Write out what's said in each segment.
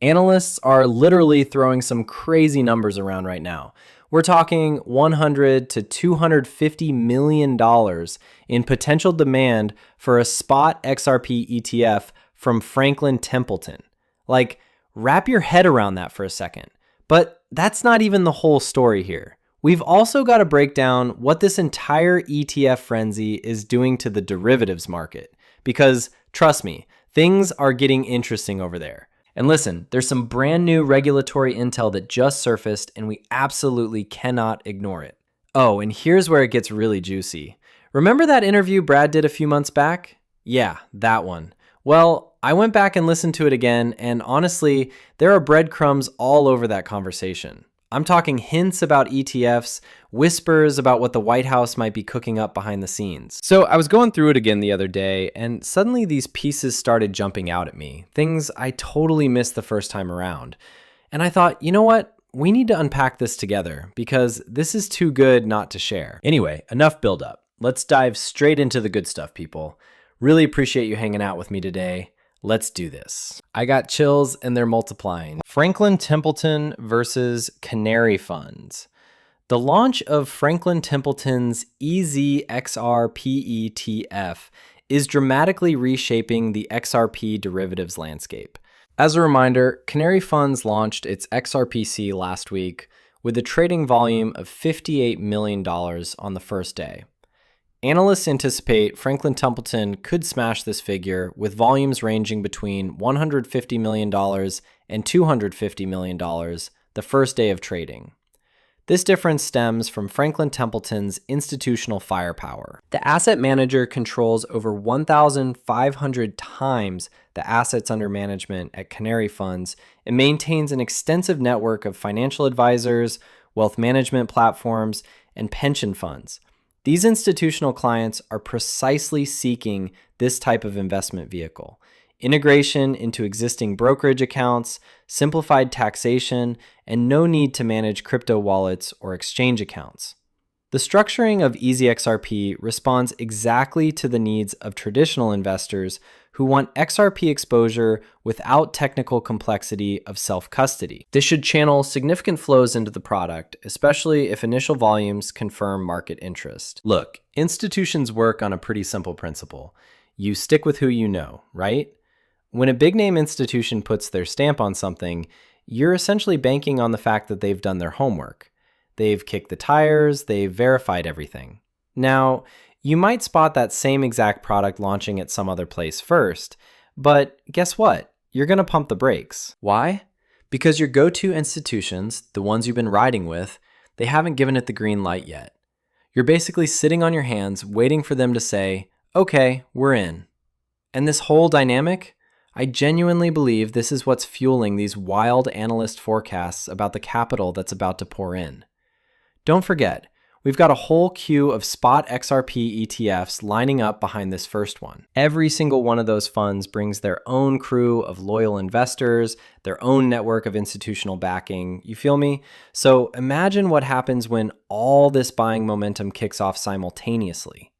Analysts are literally throwing some crazy numbers around right now. We're talking $100 to $250 million in potential demand for a spot XRP ETF from Franklin Templeton. Like, wrap your head around that for a second. But that's not even the whole story here. We've also got to break down what this entire ETF frenzy is doing to the derivatives market. Because, trust me, things are getting interesting over there. And listen, there's some brand new regulatory intel that just surfaced, and we absolutely cannot ignore it. Oh, and here's where it gets really juicy. Remember that interview Brad did a few months back? Yeah, that one. Well, I went back and listened to it again, and honestly, there are breadcrumbs all over that conversation. I'm talking hints about ETFs, whispers about what the White House might be cooking up behind the scenes. So I was going through it again the other day, and suddenly these pieces started jumping out at me, things I totally missed the first time around. And I thought, you know what? We need to unpack this together, because this is too good not to share. Anyway, enough buildup. Let's dive straight into the good stuff, people. Really appreciate you hanging out with me today. Let's do this. I got chills and they're multiplying. Franklin Templeton versus Canary Funds. The launch of Franklin Templeton's Xrp Etf is dramatically reshaping the XRP derivatives landscape. As a reminder, Canary Funds launched its XRPC last week with a trading volume of $58 million on the first day. Analysts anticipate Franklin Templeton could smash this figure with volumes ranging between $150 million and $250 million the first day of trading. This difference stems from Franklin Templeton's institutional firepower. The asset manager controls over 1,500 times the assets under management at Canary Funds and maintains an extensive network of financial advisors, wealth management platforms, and pension funds. These institutional clients are precisely seeking this type of investment vehicle. Integration into existing brokerage accounts, simplified taxation, and no need to manage crypto wallets or exchange accounts. The structuring of EasyXRP responds exactly to the needs of traditional investors who want XRP exposure without technical complexity of self-custody. This should channel significant flows into the product, especially if initial volumes confirm market interest. Look, institutions work on a pretty simple principle. You stick with who you know, right? When a big name institution puts their stamp on something, you're essentially banking on the fact that they've done their homework. They've kicked the tires, they've verified everything. Now, you might spot that same exact product launching at some other place first, but guess what? You're going to pump the brakes. Why? Because your go-to institutions, the ones you've been riding with, they haven't given it the green light yet. You're basically sitting on your hands waiting for them to say, okay, we're in. And this whole dynamic, I genuinely believe this is what's fueling these wild analyst forecasts about the capital that's about to pour in. Don't forget, we've got a whole queue of spot XRP ETFs lining up behind this first one. Every single one of those funds brings their own crew of loyal investors, their own network of institutional backing. You feel me? So imagine what happens when all this buying momentum kicks off simultaneously.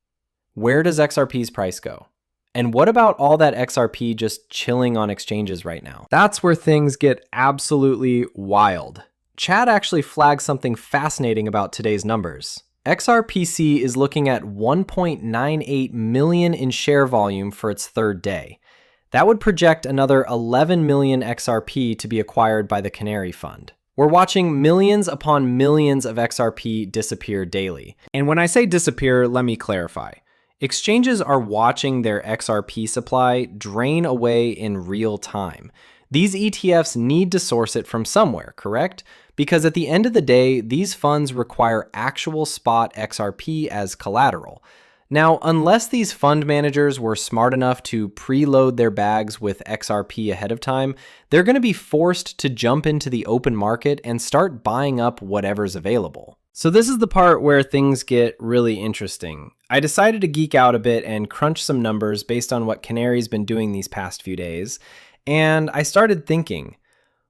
Where does XRP's price go? And what about all that XRP just chilling on exchanges right now? That's where things get absolutely wild. Chad actually flagged something fascinating about today's numbers. XRPC is looking at 1.98 million in share volume for its third day. That would project another 11 million XRP to be acquired by the Canary Fund. We're watching millions upon millions of XRP disappear daily. And when I say disappear, let me clarify. Exchanges are watching their XRP supply drain away in real time. These ETFs need to source it from somewhere, correct? Because at the end of the day, these funds require actual spot XRP as collateral. Now, unless these fund managers were smart enough to preload their bags with XRP ahead of time, they're going to be forced to jump into the open market and start buying up whatever's available. So this is the part where things get really interesting. I decided to geek out a bit and crunch some numbers based on what Canary's been doing these past few days. And I started thinking,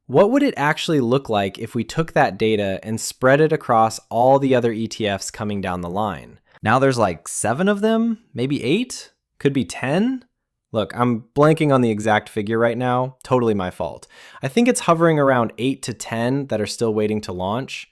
what would it actually look like if we took that data and spread it across all the other ETFs coming down the line? Now there's like 7 of them, maybe 8, could be 10. Look, I'm blanking on the exact figure right now. Totally my fault. I think it's hovering around 8 to 10 that are still waiting to launch.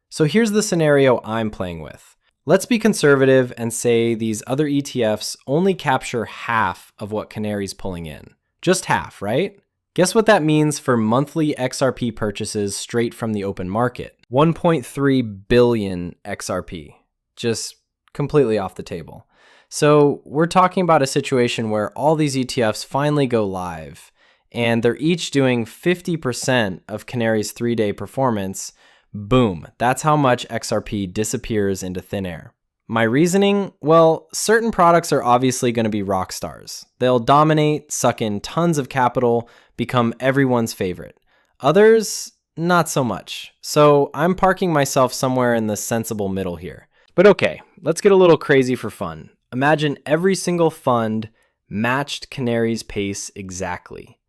So here's the scenario I'm playing with. Let's be conservative and say these other ETFs only capture half of what Canary's pulling in. Just half, right? Guess what that means for monthly XRP purchases straight from the open market? 1.3 billion XRP. Just completely off the table. So we're talking about a situation where all these ETFs finally go live, and they're each doing 50% of Canary's 3-day performance. Boom, that's how much XRP disappears into thin air. My reasoning? Well, certain products are obviously going to be rock stars. They'll dominate, suck in tons of capital, become everyone's favorite. Others, not so much. So I'm parking myself somewhere in the sensible middle here. But okay, let's get a little crazy for fun. Imagine every single fund matched Canary's pace exactly.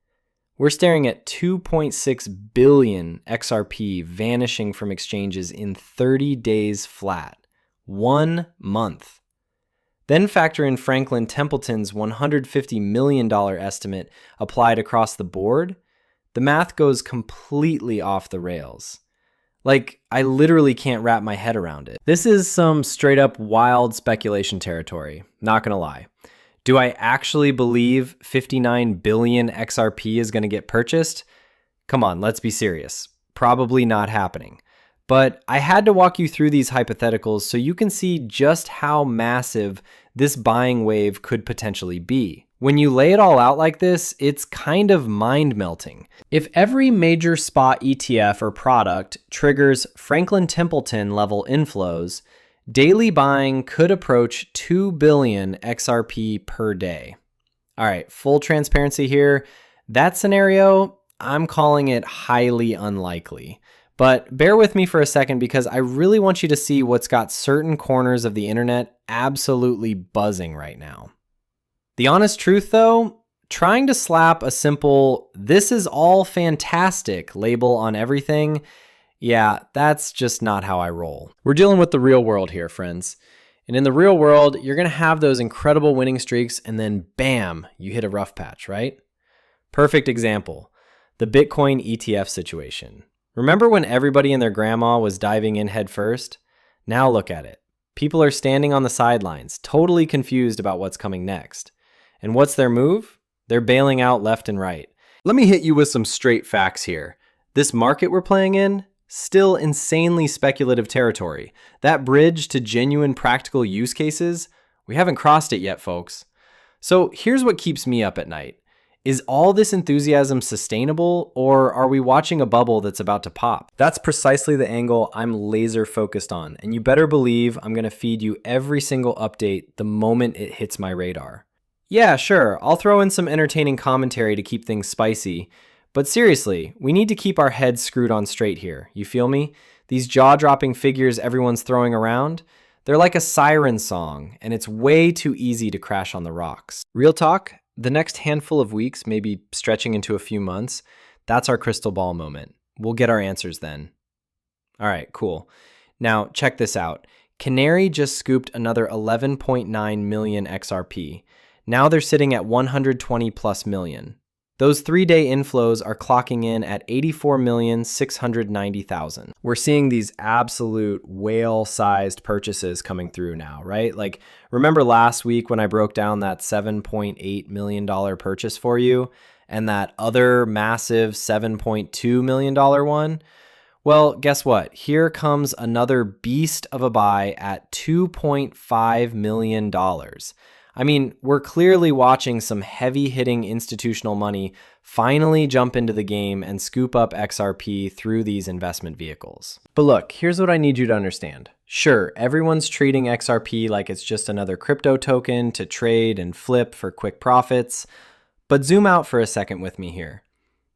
We're staring at 2.6 billion XRP vanishing from exchanges in 30 days flat. 1 month. Then factor in Franklin Templeton's $150 million estimate applied across the board. The math goes completely off the rails. Like, I literally can't wrap my head around it. This is some straight up wild speculation territory, not gonna lie. Do I actually believe 59 billion XRP is gonna get purchased? Come on, let's be serious. Probably not happening. But I had to walk you through these hypotheticals so you can see just how massive this buying wave could potentially be. When you lay it all out like this, it's kind of mind-melting. If every major spot ETF or product triggers Franklin Templeton level inflows, daily buying could approach 2 billion XRP per day. All right, full transparency here. That scenario, I'm calling it highly unlikely. But bear with me for a second because I really want you to see what's got certain corners of the internet absolutely buzzing right now. The honest truth though, trying to slap a simple "this is all fantastic" label on everything, yeah, that's just not how I roll. We're dealing with the real world here, friends. And in the real world, you're gonna have those incredible winning streaks and then bam, you hit a rough patch, right? Perfect example, the Bitcoin ETF situation. Remember when everybody and their grandma was diving in head first? Now look at it. People are standing on the sidelines, totally confused about what's coming next. And what's their move? They're bailing out left and right. Let me hit you with some straight facts here. This market we're playing in, still insanely speculative territory. That bridge to genuine practical use cases, we haven't crossed it yet, folks. So here's what keeps me up at night. Is all this enthusiasm sustainable, or are we watching a bubble that's about to pop? That's precisely the angle I'm laser focused on, and you better believe I'm gonna feed you every single update the moment it hits my radar. Yeah, sure, I'll throw in some entertaining commentary to keep things spicy, but seriously, we need to keep our heads screwed on straight here, you feel me? These jaw-dropping figures everyone's throwing around, they're like a siren song, and it's way too easy to crash on the rocks. Real talk, the next handful of weeks, maybe stretching into a few months, that's our crystal ball moment. We'll get our answers then. All right, cool. Now, check this out. Canary just scooped another 11.9 million XRP. Now they're sitting at 120 plus million. Those 3-day inflows are clocking in at 84,690,000. We're seeing these absolute whale-sized purchases coming through now, right? Like, remember last week when I broke down that $7.8 million purchase for you and that other massive $7.2 million one? Well, guess what? Here comes another beast of a buy at $2.5 million. I mean, we're clearly watching some heavy-hitting institutional money finally jump into the game and scoop up XRP through these investment vehicles. But look, here's what I need you to understand. Sure, everyone's treating XRP like it's just another crypto token to trade and flip for quick profits, but zoom out for a second with me here.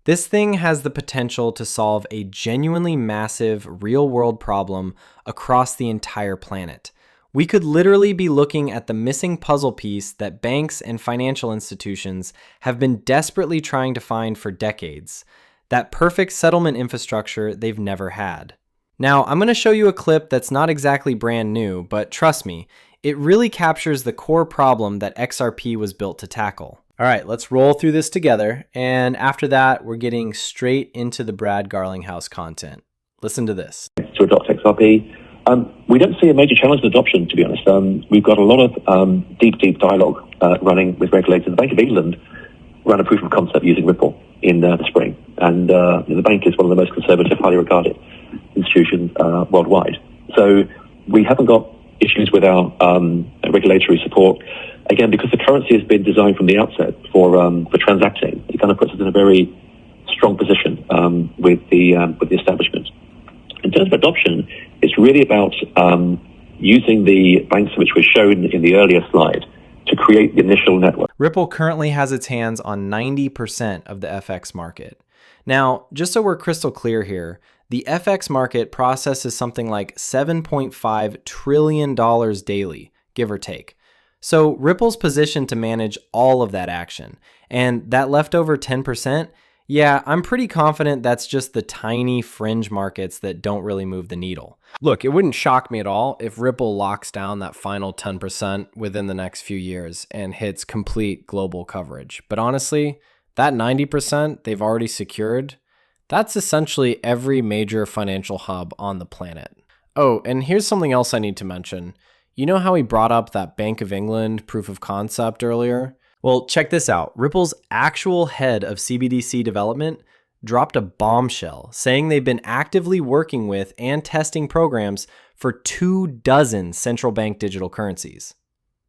This thing has the potential to solve a genuinely massive real-world problem across the entire planet. We could literally be looking at the missing puzzle piece that banks and financial institutions have been desperately trying to find for decades. That perfect settlement infrastructure they've never had. Now, I'm going to show you a clip that's not exactly brand new, but trust me, it really captures the core problem that XRP was built to tackle. All right, let's roll through this together. And after that, we're getting straight into the Brad Garlinghouse content. Listen to this. To adopt XRP. We don't see a major challenge in adoption, to be honest. We've got a lot of deep dialogue running with regulators. The Bank of England ran a proof of concept using Ripple in the spring. And the bank is one of the most conservative, highly regarded institutions worldwide. So we haven't got issues with our regulatory support. Again, because the currency has been designed from the outset for transacting, it kind of puts us in a very strong position with the establishment. In terms of adoption, it's really about using the banks which were shown in the earlier slide to create the initial network. Ripple currently has its hands on 90% of the FX market. Now, just so we're crystal clear here, the FX market processes something like $7.5 trillion daily, give or take. So Ripple's positioned to manage all of that action. And that leftover 10%, yeah, I'm pretty confident that's just the tiny fringe markets that don't really move the needle. Look, it wouldn't shock me at all if Ripple locks down that final 10% within the next few years and hits complete global coverage. But honestly, that 90% they've already secured, that's essentially every major financial hub on the planet. Oh, and here's something else I need to mention. You know how we brought up that Bank of England proof of concept earlier? Well, check this out. Ripple's actual head of CBDC development dropped a bombshell saying they've been actively working with and testing programs for 24 central bank digital currencies.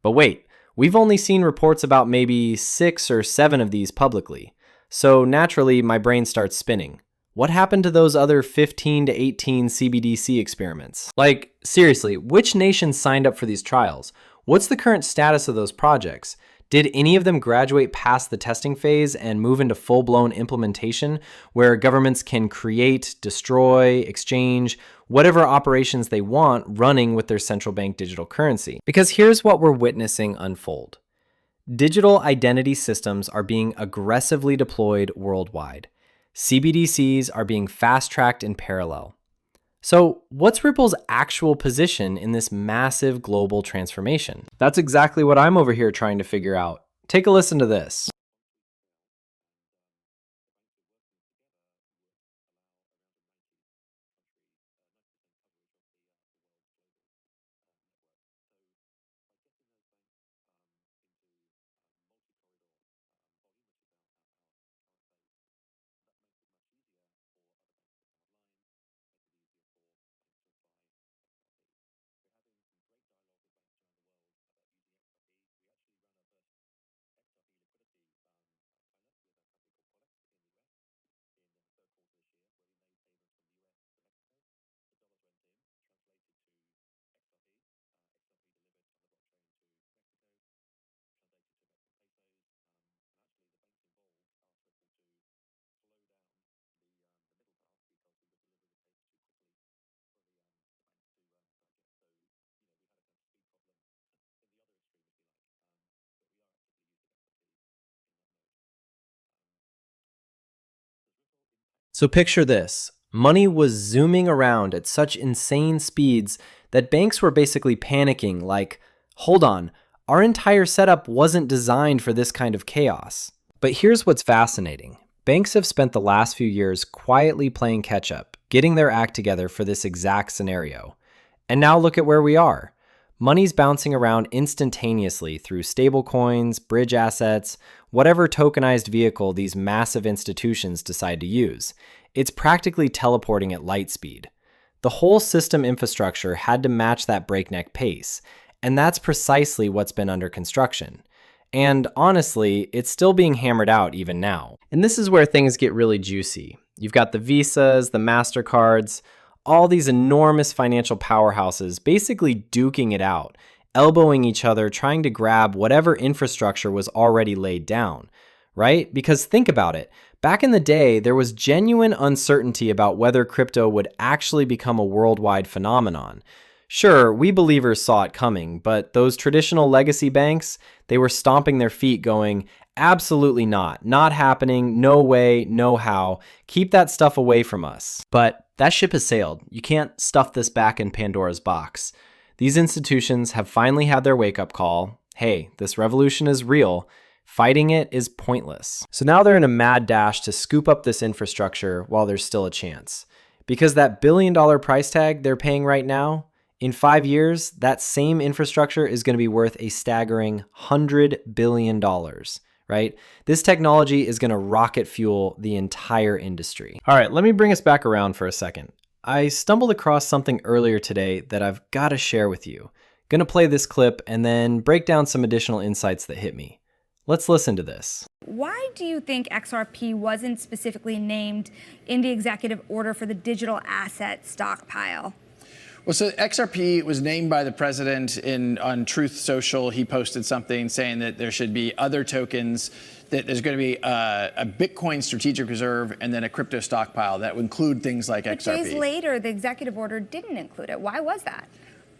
But wait, we've only seen reports about maybe 6 or 7 of these publicly. So naturally, my brain starts spinning. What happened to those other 15 to 18 CBDC experiments? Like, seriously, which nations signed up for these trials? What's the current status of those projects? Did any of them graduate past the testing phase and move into full-blown implementation where governments can create, destroy, exchange, whatever operations they want running with their central bank digital currency? Because here's what we're witnessing unfold. Digital identity systems are being aggressively deployed worldwide. CBDCs are being fast-tracked in parallel. So what's Ripple's actual position in this massive global transformation? That's exactly what I'm over here trying to figure out. Take a listen to this. So picture this. Money was zooming around at such insane speeds that banks were basically panicking like, hold on, our entire setup wasn't designed for this kind of chaos. But here's what's fascinating. Banks have spent the last few years quietly playing catch up, getting their act together for this exact scenario. And now look at where we are. Money's bouncing around instantaneously through stablecoins, bridge assets, whatever tokenized vehicle these massive institutions decide to use. It's practically teleporting at light speed. The whole system infrastructure had to match that breakneck pace, and that's precisely what's been under construction. And honestly, it's still being hammered out even now. And this is where things get really juicy. You've got the Visas, the MasterCards, all these enormous financial powerhouses basically duking it out, elbowing each other, trying to grab whatever infrastructure was already laid down, right? Because think about it. Back in the day, there was genuine uncertainty about whether crypto would actually become a worldwide phenomenon. Sure, we believers saw it coming, but those traditional legacy banks, they were stomping their feet going, absolutely not happening, no way, no how, keep that stuff away from us. But that ship has sailed. You can't stuff this back in Pandora's box. These institutions have finally had their wake-up call. Hey, this revolution is real. Fighting it is pointless. So now they're in a mad dash to scoop up this infrastructure while there's still a chance. Because that billion-dollar price tag they're paying right now, in 5 years, that same infrastructure is going to be worth a staggering $100 billion, right? This technology is going to rocket fuel the entire industry. All right, let me bring us back around for a second. I stumbled across something earlier today that I've got to share with you. Going to play this clip and then break down some additional insights that hit me. Let's listen to this. Why do you think XRP wasn't specifically named in the executive order for the digital asset stockpile? Well, so XRP was named by the president on Truth Social. He posted something saying that there should be other tokens, that there's going to be a Bitcoin strategic reserve and then a crypto stockpile that would include things like XRP. But days later, the executive order didn't include it. Why was that?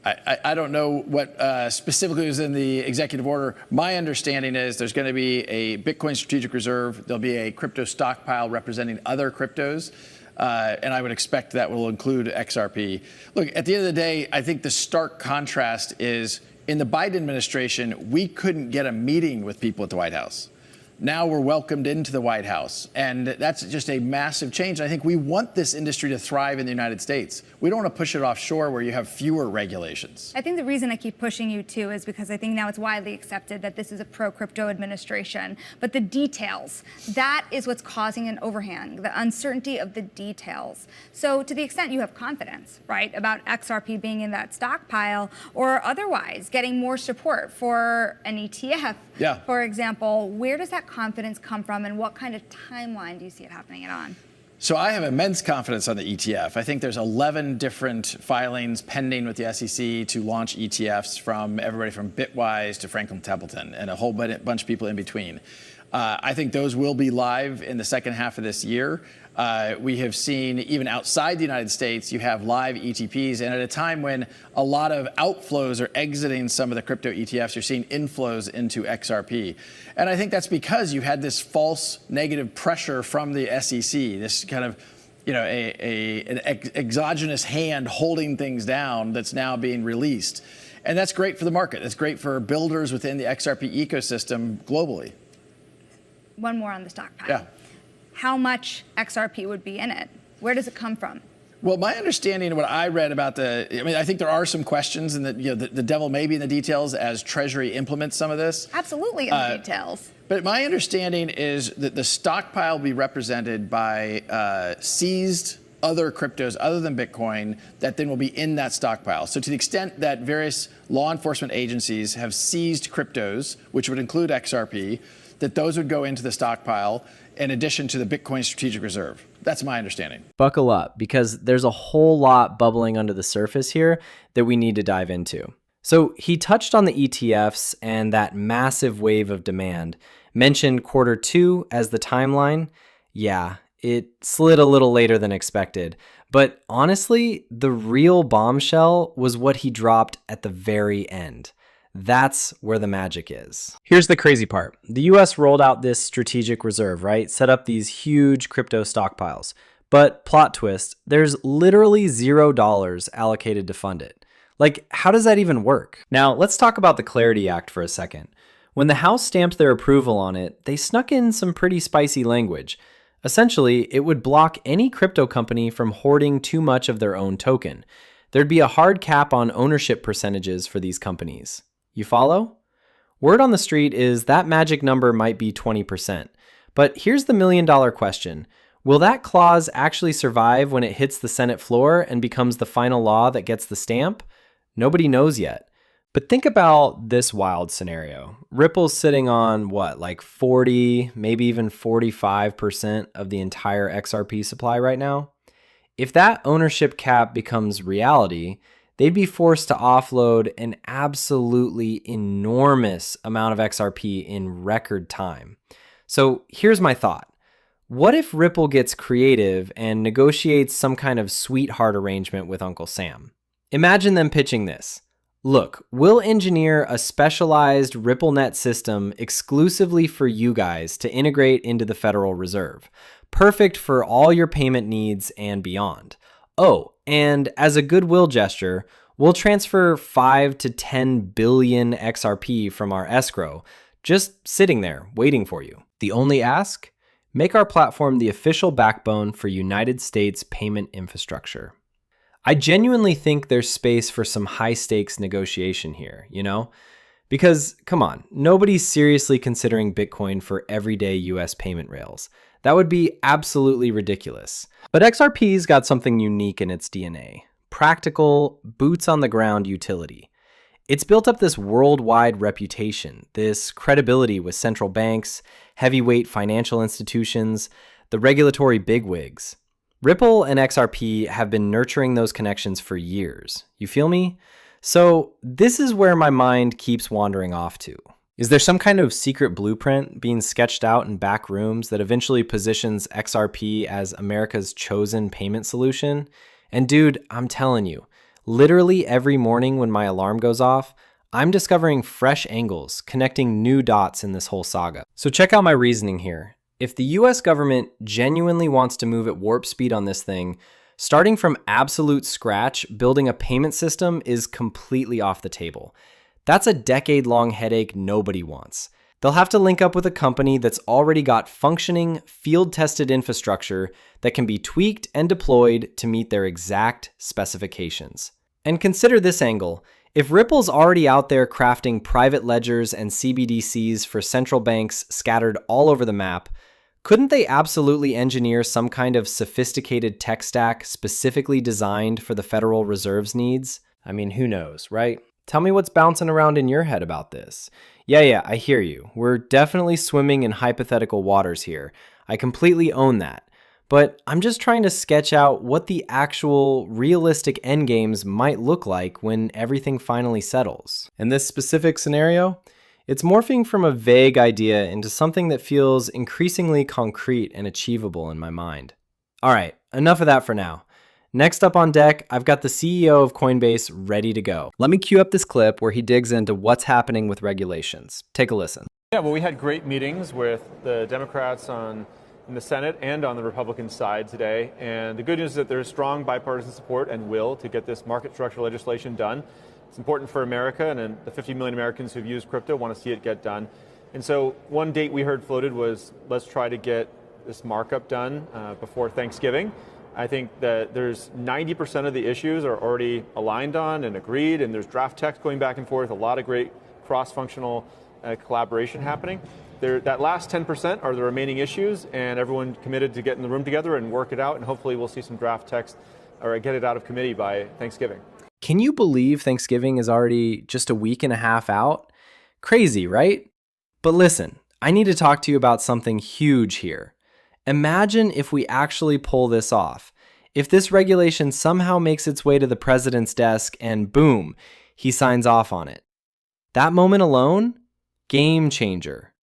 I don't know what specifically was in the executive order. My understanding is there's going to be a Bitcoin strategic reserve. There'll be a crypto stockpile representing other cryptos. And I would expect that will include XRP. Look, at the end of the day, I think the stark contrast is in the Biden administration, we couldn't get a meeting with people at the White House. Now we're welcomed into the White House. And that's just a massive change. I think we want this industry to thrive in the United States. We don't want to push it offshore where you have fewer regulations. I think the reason I keep pushing you too is because I think now it's widely accepted that this is a pro-crypto administration. But the details, that is what's causing an overhang, the uncertainty of the details. So to the extent you have confidence, right, about XRP being in that stockpile or otherwise getting more support for an ETF, for example, where does that confidence come from and what kind of timeline do you see it happening on? So I have immense confidence on the ETF. I think there's 11 different filings pending with the SEC to launch ETFs from everybody from Bitwise to Franklin Templeton and a whole bunch of people in between. I think those will be live in the second half of this year. We have seen even outside the United States, you have live ETPs. And at a time when a lot of outflows are exiting some of the crypto ETFs, you're seeing inflows into XRP. And I think that's because you had this false negative pressure from the SEC, this kind of, an exogenous hand holding things down that's now being released. And that's great for the market. That's great for builders within the XRP ecosystem globally. One more on the stockpile. Yeah. How much XRP would be in it? Where does it come from? Well, my understanding of what I read about I think there are some questions and that the devil may be in the details as Treasury implements some of this. Absolutely in the details. But my understanding is that the stockpile will be represented by seized other cryptos other than Bitcoin that then will be in that stockpile. So to the extent that various law enforcement agencies have seized cryptos, which would include XRP, that those would go into the stockpile in addition to the Bitcoin strategic reserve. That's my understanding. Buckle up, because there's a whole lot bubbling under the surface here that we need to dive into. So he touched on the ETFs and that massive wave of demand, mentioned Q2 as the timeline. Yeah, it slid a little later than expected. But honestly, the real bombshell was what he dropped at the very end. That's where the magic is. Here's the crazy part. The US rolled out this strategic reserve, right? Set up these huge crypto stockpiles. But plot twist, there's literally $0 allocated to fund it. Like, how does that even work? Now, let's talk about the Clarity Act for a second. When the House stamped their approval on it, they snuck in some pretty spicy language. Essentially, it would block any crypto company from hoarding too much of their own token. There'd be a hard cap on ownership percentages for these companies. You follow? Word on the street is that magic number might be 20%. But here's the million-dollar question. Will that clause actually survive when it hits the Senate floor and becomes the final law that gets the stamp? Nobody knows yet. But think about this wild scenario. Ripple's sitting on what, like 40, maybe even 45% of the entire XRP supply right now? If that ownership cap becomes reality, they'd be forced to offload an absolutely enormous amount of XRP in record time. So here's my thought. What if Ripple gets creative and negotiates some kind of sweetheart arrangement with Uncle Sam? Imagine them pitching this. Look, we'll engineer a specialized RippleNet system exclusively for you guys to integrate into the Federal Reserve. Perfect for all your payment needs and beyond. Oh, and as a goodwill gesture, we'll transfer 5 to 10 billion XRP from our escrow just sitting there, waiting for you. The only ask? Make our platform the official backbone for United States payment infrastructure. I genuinely think there's space for some high-stakes negotiation here, you know? Because, come on, nobody's seriously considering Bitcoin for everyday US payment rails. That would be absolutely ridiculous. But XRP's got something unique in its DNA. Practical, boots-on-the-ground utility. It's built up this worldwide reputation, this credibility with central banks, heavyweight financial institutions, the regulatory bigwigs. Ripple and XRP have been nurturing those connections for years. You feel me? So this is where my mind keeps wandering off to. Is there some kind of secret blueprint being sketched out in back rooms that eventually positions XRP as America's chosen payment solution? And dude, I'm telling you, literally every morning when my alarm goes off, I'm discovering fresh angles, connecting new dots in this whole saga. So check out my reasoning here. If the US government genuinely wants to move at warp speed on this thing, starting from absolute scratch, building a payment system is completely off the table. That's a decade-long headache nobody wants. They'll have to link up with a company that's already got functioning, field-tested infrastructure that can be tweaked and deployed to meet their exact specifications. And consider this angle. If Ripple's already out there crafting private ledgers and CBDCs for central banks scattered all over the map, couldn't they absolutely engineer some kind of sophisticated tech stack specifically designed for the Federal Reserve's needs? I mean, who knows, right? Tell me what's bouncing around in your head about this. Yeah, I hear you. We're definitely swimming in hypothetical waters here. I completely own that. But I'm just trying to sketch out what the actual realistic endgames might look like when everything finally settles. In this specific scenario, it's morphing from a vague idea into something that feels increasingly concrete and achievable in my mind. All right, enough of that for now. Next up on deck, I've got the CEO of Coinbase ready to go. Let me cue up this clip where he digs into what's happening with regulations. Take a listen. Yeah, well, we had great meetings with the Democrats in the Senate and on the Republican side today. And the good news is that there's strong bipartisan support and will to get this market structure legislation done. It's important for America, and the 50 million Americans who've used crypto want to see it get done. And so one date we heard floated was, let's try to get this markup done before Thanksgiving. I think that there's 90% of the issues are already aligned on and agreed, and there's draft text going back and forth, a lot of great cross-functional collaboration happening. That last 10% are the remaining issues, and everyone committed to get in the room together and work it out, and hopefully we'll see some draft text or get it out of committee by Thanksgiving. Can you believe Thanksgiving is already just a week and a half out? Crazy, right? But listen, I need to talk to you about something huge here. Imagine if we actually pull this off. If this regulation somehow makes its way to the president's desk and boom, he signs off on it. That moment alone, game changer.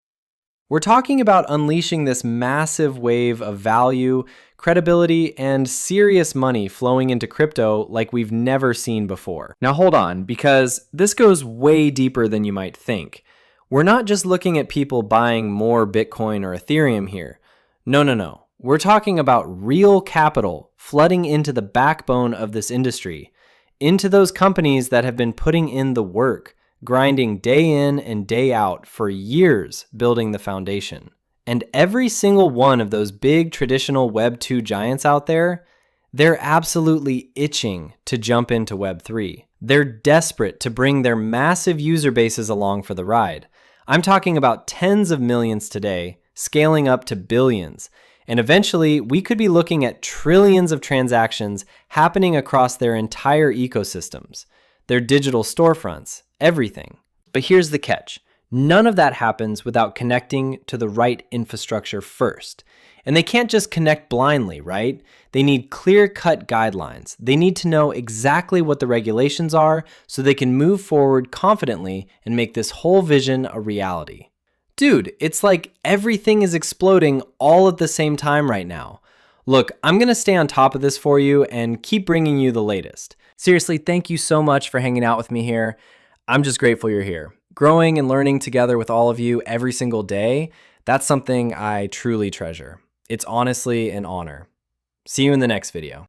We're talking about unleashing this massive wave of value, credibility, and serious money flowing into crypto like we've never seen before. Now hold on, because this goes way deeper than you might think. We're not just looking at people buying more Bitcoin or Ethereum here. No. We're talking about real capital flooding into the backbone of this industry, into those companies that have been putting in the work, grinding day in and day out for years building the foundation. And every single one of those big traditional Web 2 giants out there, they're absolutely itching to jump into Web 3. They're desperate to bring their massive user bases along for the ride. I'm talking about tens of millions today, scaling up to billions. And eventually, we could be looking at trillions of transactions happening across their entire ecosystems, their digital storefronts, everything. But here's the catch. None of that happens without connecting to the right infrastructure first. And they can't just connect blindly, right? They need clear-cut guidelines. They need to know exactly what the regulations are so they can move forward confidently and make this whole vision a reality. Dude, it's like everything is exploding all at the same time right now. Look, I'm going to stay on top of this for you and keep bringing you the latest. Seriously, thank you so much for hanging out with me here. I'm just grateful you're here. Growing and learning together with all of you every single day, that's something I truly treasure. It's honestly an honor. See you in the next video.